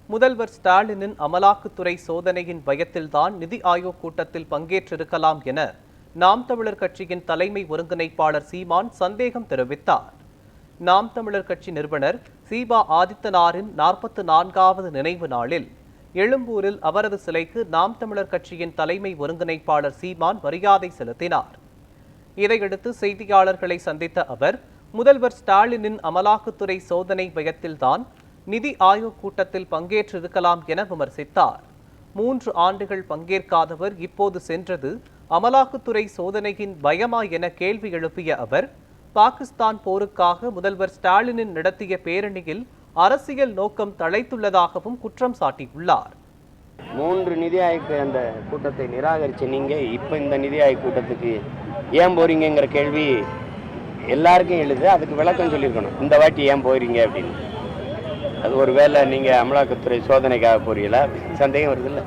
முதல்வர் ஸ்டாலினின் அமலாக்கத்துறை சோதனையின் பயத்தில்தான் நிதி ஆயோக் கூட்டத்தில் பங்கேற்றிருக்கலாம் என நாம் தமிழர் கட்சியின் தலைமை ஒருங்கிணைப்பாளர் சீமான் சந்தேகம் தெரிவித்தார். நாம் தமிழர் கட்சி நிறுவனர் சீபா ஆதித்தனாரின் 44வது நினைவு நாளில் எழும்பூரில் அவரது சிலைக்கு நாம் தமிழர் கட்சியின் தலைமை ஒருங்கிணைப்பாளர் சீமான் மரியாதை செலுத்தினார். இதையடுத்து செய்தியாளர்களை சந்தித்த அவர், முதல்வர் ஸ்டாலினின் அமலாக்கத்துறை சோதனை பயத்தில்தான் நிதி ஆயோக் கூட்டத்தில் பங்கேற்றிருக்கலாம் என விமர்சித்தார். 3 ஆண்டுகள் பங்கேற்காதவர் இப்போது சென்றது அமலாக்கத்துறை சோதனையின் பயமா என கேள்வி எழுப்பிய அவர், பாகிஸ்தான் போருக்காக முதல்வர் ஸ்டாலினின் நடத்திய பேரணியில் அரசியல் நோக்கம் தழைத்துள்ளதாகவும் குற்றம் சாட்டியுள்ளார். 3 நிதி ஆயோக் அந்த கூட்டத்தை நிராகரிச்ச நீங்க இப்ப இந்த நிதி ஆயோக் கூட்டத்துக்கு ஏன் போறீங்கிற கேள்வி எல்லாருக்கும் எழுது. அதுக்கு விளக்கம் சொல்லியிருக்கணும், இந்த வாட்டி ஏன் போறீங்க அப்படின்னு. அது ஒரு வேளை நீங்க அமலாக்கத்துறை சோதனைக்காக போறீங்களா சந்தேகம் வருது இல்லை.